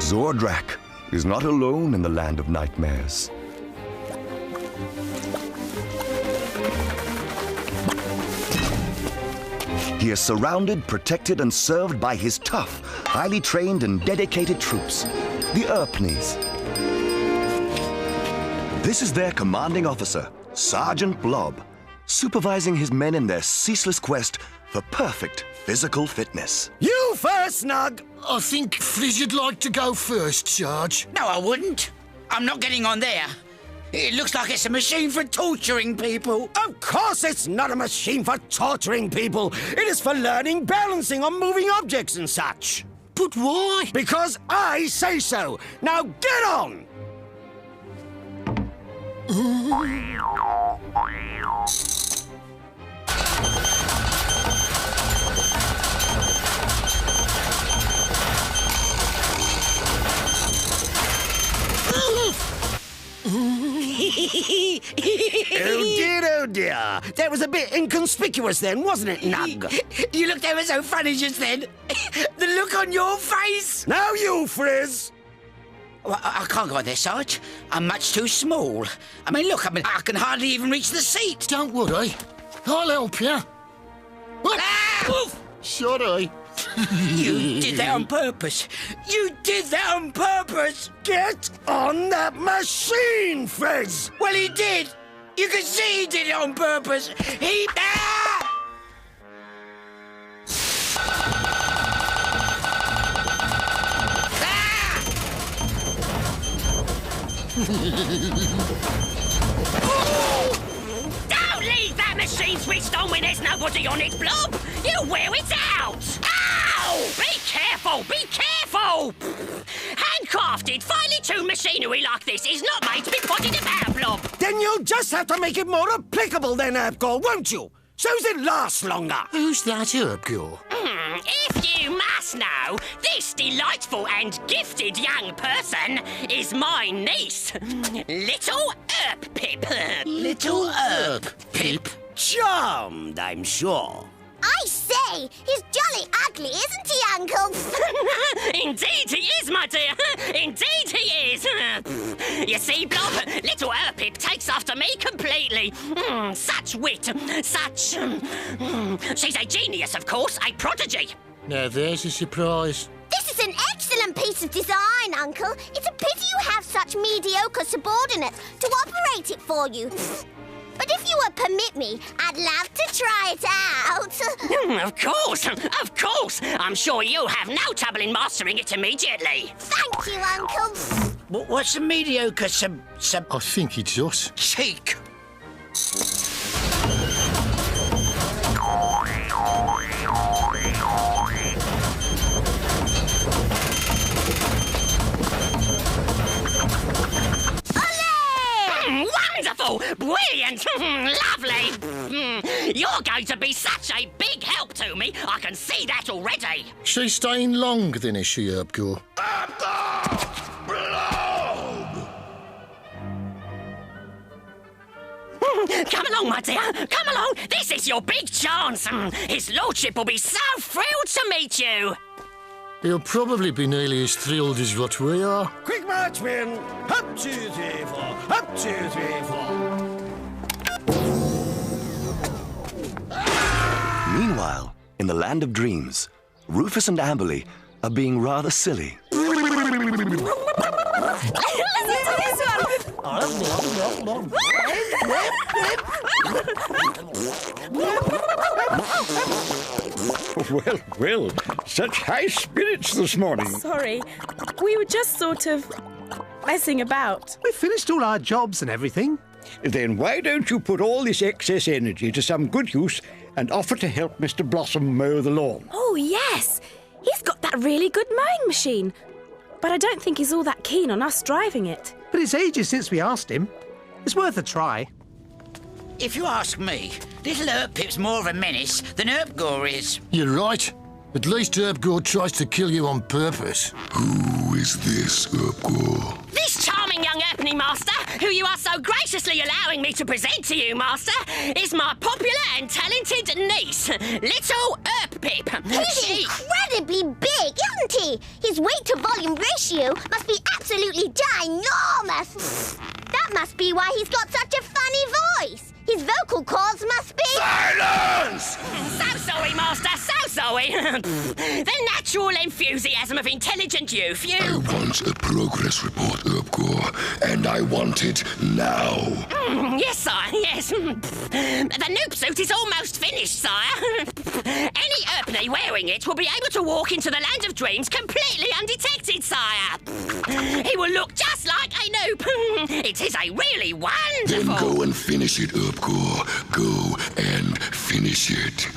Zordrak is not alone in the land of nightmares. He is surrounded, protected, and served by his tough, highly trained and dedicated troops, the Urpnis. This is their commanding officer, Sergeant Blob, supervising his men in their ceaseless quest for perfect physical fitness. You first, Snug! I think Frizz'd like to go first, Sarge. No, I wouldn't. I'm not getting on there. It looks like it's a machine for torturing people. Of course it's not a machine for torturing people. It is for learning balancing on moving objects and such. But why? Because I say so. Now get on! Oh dear. That was a bit inconspicuous then, wasn't it, Nug? You looked ever so funny just then. The look on your face. Now you, Frizz. Well, I can't go there, Sarge. I'm much too small. I mean, look, I can hardly even reach the seat. Don't worry. I'll help you. Ah! Sorry. You did that on purpose. You did that on purpose. Get on that machine, Frizz. Well, he did. You can see he did it on purpose. He... Ah! Don't leave that machine switched on when there's nobody on it, Blob! You'll wear it out! Ow! Be careful! Be careful! Handcrafted, finely tuned machinery like this is not made to be putted about, Blob! Then you'll just have to make it more applicable then, Urpgor, won't you? So's it lasts longer. Who's that, Urpgor? If you must know, this delightful and gifted young person is my niece, Little Urpip. Little Urpip. Charmed, I'm sure. I say, he's jolly ugly, isn't he, Uncle? Indeed he is, my dear. Indeed he is. You see, Blob, Little Urpip takes after me completely. Such wit, such... She's a genius, of course, a prodigy. Now there's a surprise. This is an excellent piece of design, Uncle. It's a pity you have such mediocre subordinates to operate it for you. But if you would permit me, I'd love to try it out. Of course. I'm sure you'll have no trouble in mastering it immediately. Thank you, Uncle. What's a mediocre I think it's us. cheek? Wonderful! Brilliant! Lovely! You're going to be such a big help to me. I can see that already. She's staying long then, is she, Urpgor? Come along, my dear. Come along. This is your big chance. His lordship will be so thrilled to meet you. He'll probably be nearly as thrilled as what we are. Quick march, men. Up, 2, 3, 4. Up, 2, 3, 4. Meanwhile, in the land of dreams, Rufus and Amberley are being rather silly. Well, such high spirits this morning. Sorry, we were just sort of messing about. We finished all our jobs and everything. Then why don't you put all this excess energy to some good use and offer to help Mr. Blossom mow the lawn? Oh, yes. He's got that really good mowing machine. But I don't think he's all that keen on us driving it. But it's ages since we asked him. It's worth a try. If you ask me, little Urpip's more of a menace than Urpgor is. You're right. At least Urpgor tries to kill you on purpose. Who is this, Urpgor? This charming young Urpney master, who you are so graciously allowing me to present to you, master, is my popular and talented niece, Little Urpip. He's incredibly big, isn't he? He's His weight-to-volume ratio must be absolutely ginormous. That must be why he's got such a funny voice. His vocal cords must be... Silence! So sorry, Master, so sorry. The natural enthusiasm of intelligent youth, I want a progress report, Urpgor, and I want it now. Yes, sire, yes. The Noop suit is almost finished, sire. Any Urpney wearing it will be able to walk into the land of dreams completely undetected, sire. He will look just like a Noop. It is a really wonderful... Then go and finish it, Urpgor. Go and finish it.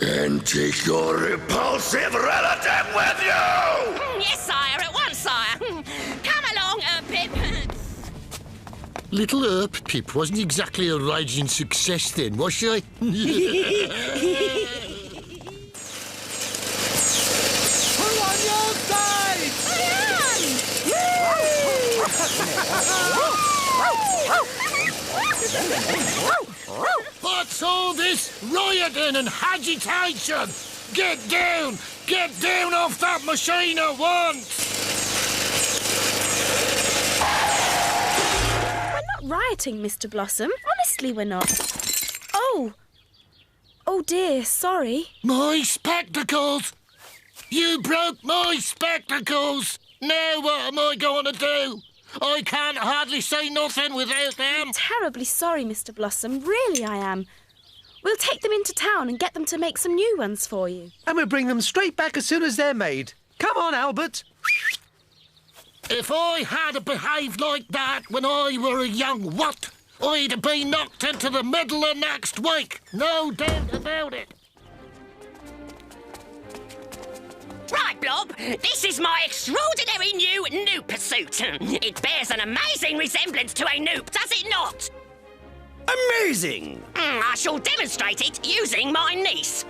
And take your repulsive relative with you! Yes, sire, at once, sire. Come along, Urpip. Little Urpip wasn't exactly a raging success then, was she? Who on your side? What's all this rioting and agitation? Get down off that machine at once! We're not rioting, Mr. Blossom. Honestly, we're not. Oh dear, sorry. My spectacles! You broke my spectacles! Now what am I going to do? I can't hardly say nothing without them. I'm terribly sorry, Mr. Blossom. Really, I am. We'll take them into town and get them to make some new ones for you. And we'll bring them straight back as soon as they're made. Come on, Albert. If I had behaved like that when I were a young what, I'd have been knocked into the middle of next week. No doubt about it. Right, Blob, this is my extraordinary new Noop suit. It bears an amazing resemblance to a Noop, does it not? Amazing! I shall demonstrate it using my niece.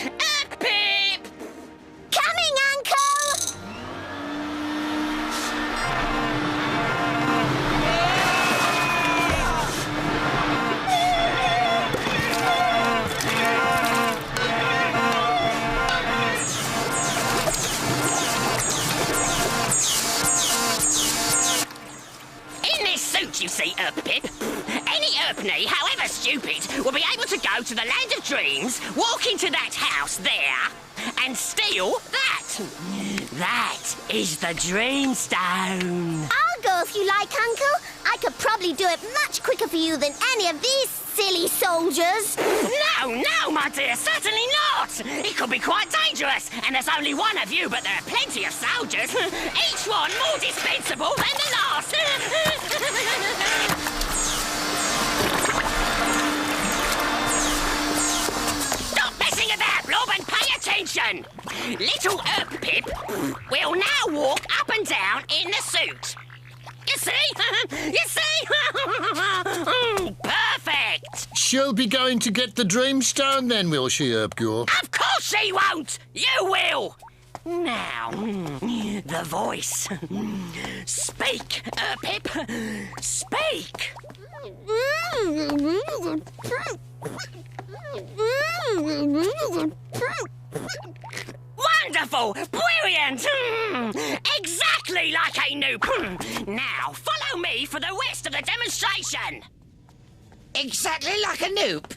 Urpip! Coming, Uncle! You see, Urpip, any Urpney, however stupid, will be able to go to the land of dreams, walk into that house there, and steal that. That is the Dreamstone. I'll go if you like, Uncle. I could probably do it much quicker for you than any of these silly soldiers. No, my dear, certainly not. It could be quite dangerous, and there's only one of you, but there are plenty of soldiers. Each one more dispensable than the last. Stop messing about, Blob, and pay attention. Little Urpip will now walk up and down in the suit. You see? You see? Perfect! She'll be going to get the Dreamstone then, will she, Urpgor? Of course she won't! You will! Now, the voice. Speak, Urpip. Speak! Wonderful! Brilliant! Exactly like a Noop! Now, follow me for the rest of the demonstration! Exactly like a Noop?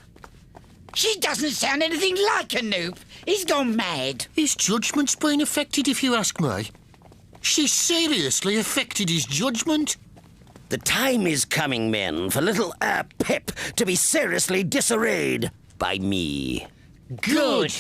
She doesn't sound anything like a Noop. He's gone mad. His judgment's been affected, if you ask me. She seriously affected his judgment. The time is coming, men, for little Urpip to be seriously disarrayed by me. Good.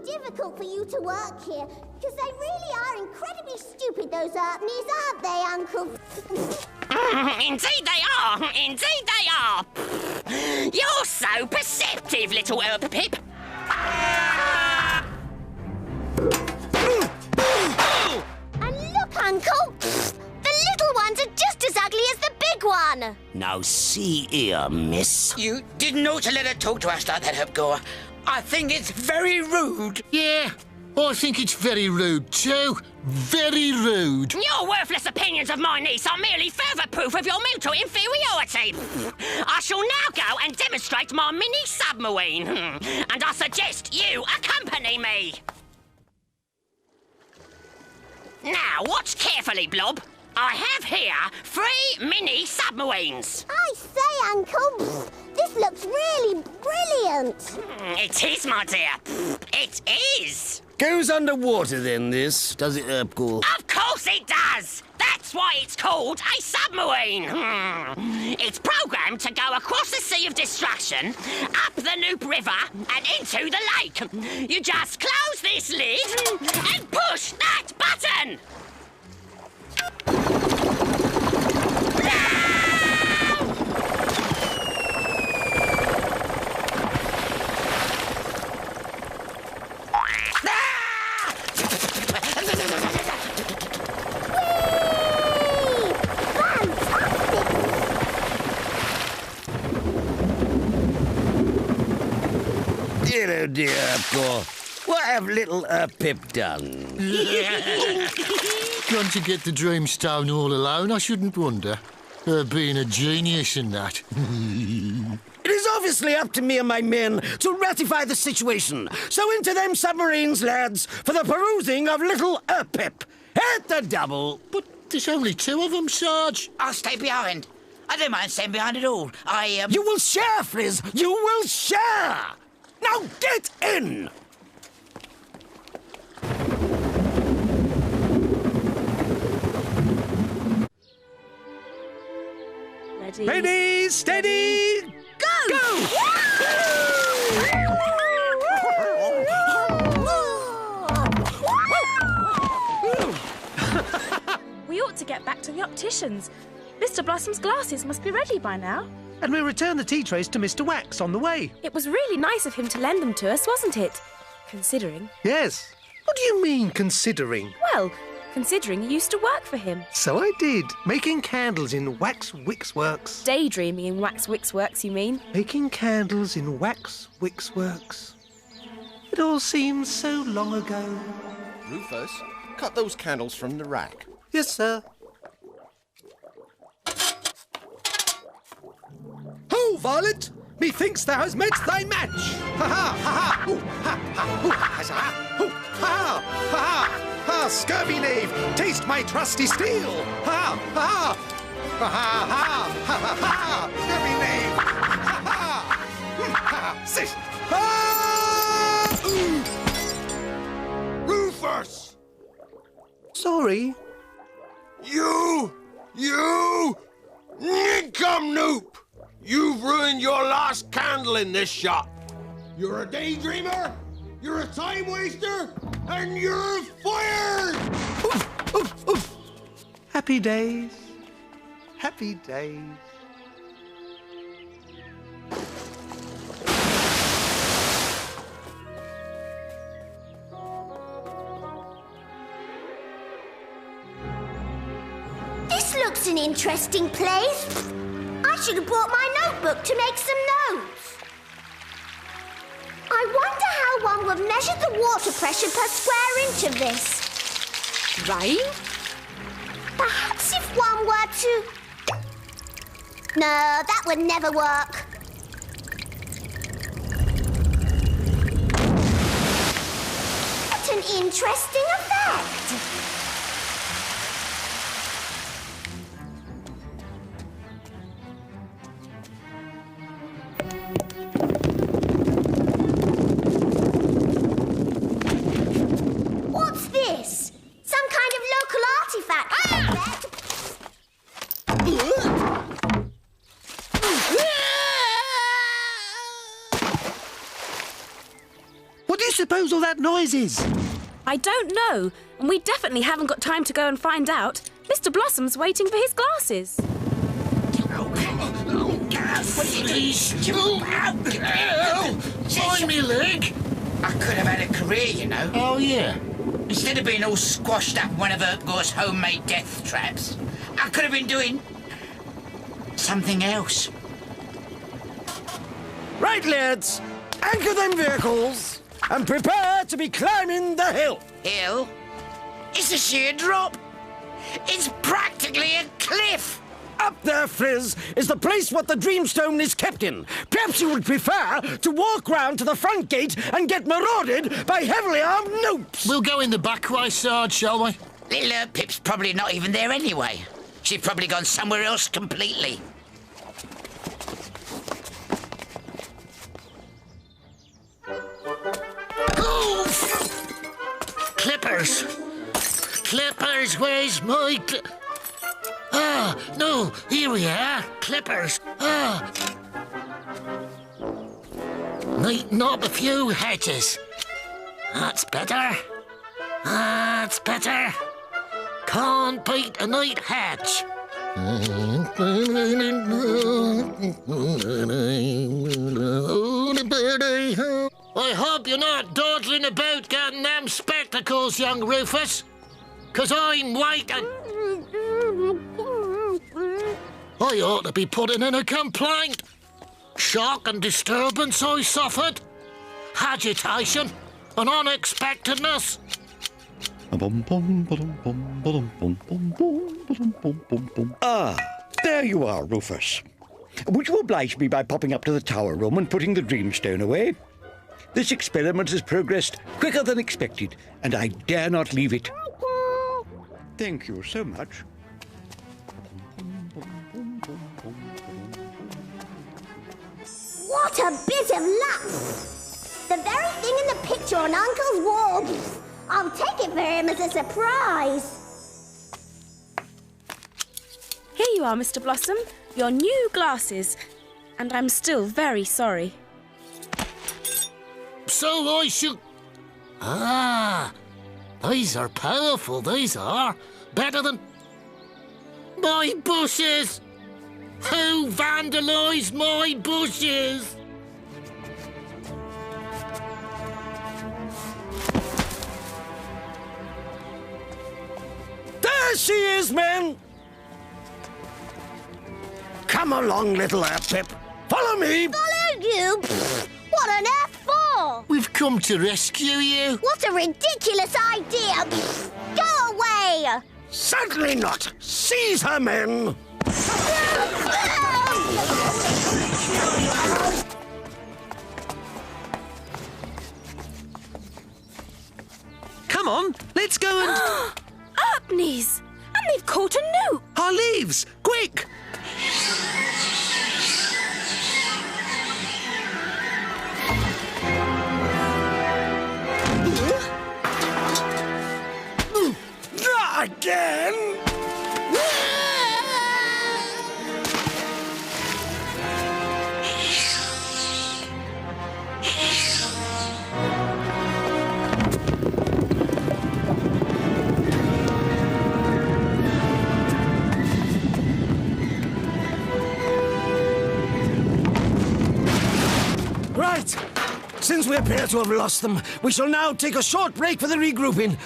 Difficult for you to work here, because they really are incredibly stupid, those Urpneys, aren't they, Uncle? Indeed they are! Indeed they are! You're so perceptive, little Urpip. And look, Uncle! The little ones are just as ugly as the big ones! done. Now see here, miss. You didn't ought to let her talk to us like that, Urpgor. I think it's very rude. Yeah, I think it's very rude too. Very rude. Your worthless opinions of my niece are merely further proof of your mental inferiority. I shall now go and demonstrate my mini submarine. And I suggest you accompany me. Now, watch carefully, Blob. I have here 3 mini submarines. I say, Uncle, this looks really brilliant. It is, my dear. It is. Goes underwater then, this, does it, Urpgor? Of course it does. That's why it's called a submarine. It's programmed to go across the Sea of Destruction, up the Noop River, and into the lake. You just close this lid and push that button. Dear, oh dear, Urpgor. What have little Urpip done? Gone to get the Dreamstone all alone, I shouldn't wonder. Her being a genius and that. It is obviously up to me and my men to ratify the situation. So into them submarines, lads, for the perusing of little Urpip. At the double. But there's only 2 of them, Sarge. I'll stay behind. I don't mind staying behind at all. You will share, Frizz. You will share. Now get in. Ready? Ready, steady, Go! We ought to get back to the opticians. Mr. Blossom's glasses must be ready by now. and we'll return the tea trays to Mr. Wax on the way. It was really nice of him to lend them to us, wasn't it? Considering. Yes. What do you mean, considering? Well, considering you used to work for him. So I did. Making candles in Wax Wix Works. Daydreaming in Wax Wix Works, you mean? Making candles in Wax Wix Works. It all seems so long ago. Rufus, cut those candles from the rack. Yes, sir. Ho, Violet! Methinks thou hast met thy match! Ha ha ha ha! Ooh, ha ha! Ooh, ha ha! Ooh, ha ha! Ha ha! Scurvy knave! Taste my trusty steel! Ha ha! Ha ha ha! Ha ha ha! Scurvy knave! Ha ha! Ha! Sish! Ha! Rufus! Sorry. You nincomnoop! You've ruined your last candle in this shop. You're a daydreamer, you're a time waster, and you're fired! Oof, oof, oof. Happy days. Happy days. This looks an interesting place. I should have brought my notebook to make some notes. I wonder how one would measure the water pressure per square inch of this. Rain? Perhaps if one were to... No, that would never work. What an interesting effect. What's this? Some kind of local artifact. What do you suppose all that noise is? I don't know, and we definitely haven't got time to go and find out. Mr. Blossom's waiting for his glasses. Find me leg. I could have had a career, you know. Oh, yeah. Instead of being all squashed up in one of Urpgor's homemade death traps, I could have been doing something else. Right, lads. Anchor them vehicles and prepare to be climbing the hill. Hill? It's a sheer drop. It's practically a cliff. Up there, Frizz, is the place what the Dreamstone is kept in. Perhaps you would prefer to walk round to the front gate and get marauded by heavily armed Noops. We'll go in the back way, Sarge, shall we? Little Urpip's probably not even there anyway. She's probably gone somewhere else completely. Clippers! Clippers, where's my Ah, no, here we are. Clippers. Ah. Neaten up a few hedges. That's better. That's better. Can't beat a neat hedge. I hope you're not dawdling about getting them spectacles, young Rufus. 'Cause I'm waiting. I ought to be putting in a complaint. Shock and disturbance I suffered. Agitation and unexpectedness. Ah, there you are, Rufus. Would you oblige me by popping up to the tower room and putting the Dreamstone away? This experiment has progressed quicker than expected, and I dare not leave it. Thank you so much. What a bit of luck! The very thing in the picture on Uncle's wall. I'll take it for him as a surprise. Here you are, Mr. Blossom. Your new glasses. And I'm still very sorry. So I should... Ah, these are powerful, these are. Better than... My bushes! Who vandalised my bushes? There she is, men! Come along, little Urpip. Follow me! Follow you? What on earth for? We've come to rescue you. What a ridiculous idea! Go away! Certainly not. Seize her, men! Come on, let's go and... Upneys! And they've caught a Noop! Our leaves! Quick! Not again! Right. Since we appear to have lost them, we shall now take a short break for the regrouping.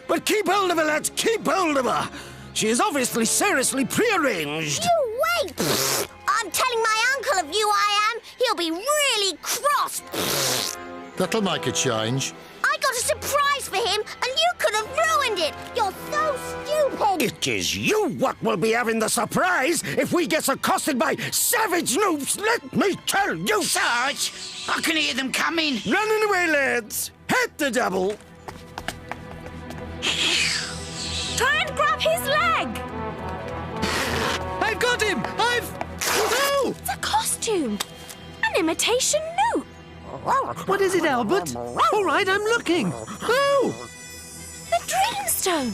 But keep hold of her, lads, keep hold of her. She is obviously seriously prearranged. You wait! I'm telling my uncle of you I am. He'll be really cross. That'll make a change. I got a surprise for him, and you could have ruined it. You're so stupid. It is you what will be having the surprise if we get accosted by savage Noops, let me tell you. Sarge, I can hear them coming. Running away, lads. Hit the double. Try and grab his leg! I've got him! No! It's a costume! An imitation Noop! What is it, Albert? All right, I'm looking. Oh! The Dreamstone!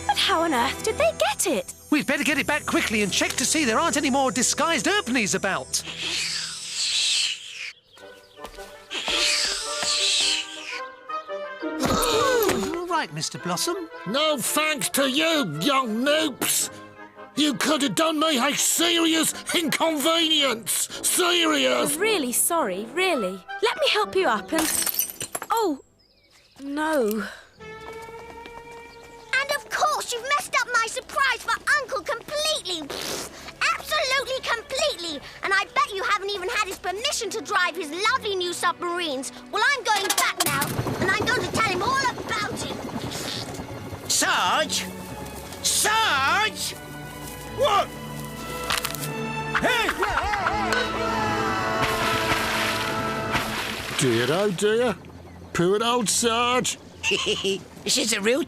But how on earth did they get it? We'd better get it back quickly and check to see there aren't any more disguised Urpneys about. All right, Mr. Blossom. No thanks to you, young Noops. You could have done me a serious inconvenience. Serious. I'm really sorry, really. Let me help you up and... Oh, no. And of course you've messed up my surprise for Uncle completely. Absolutely completely. permission to drive his lovely new submarines. Well, I'm going back now, and I'm going to tell him all about it. Sarge? Sarge? What? Hey! Dear, oh dear. Poor old Sarge. This is a real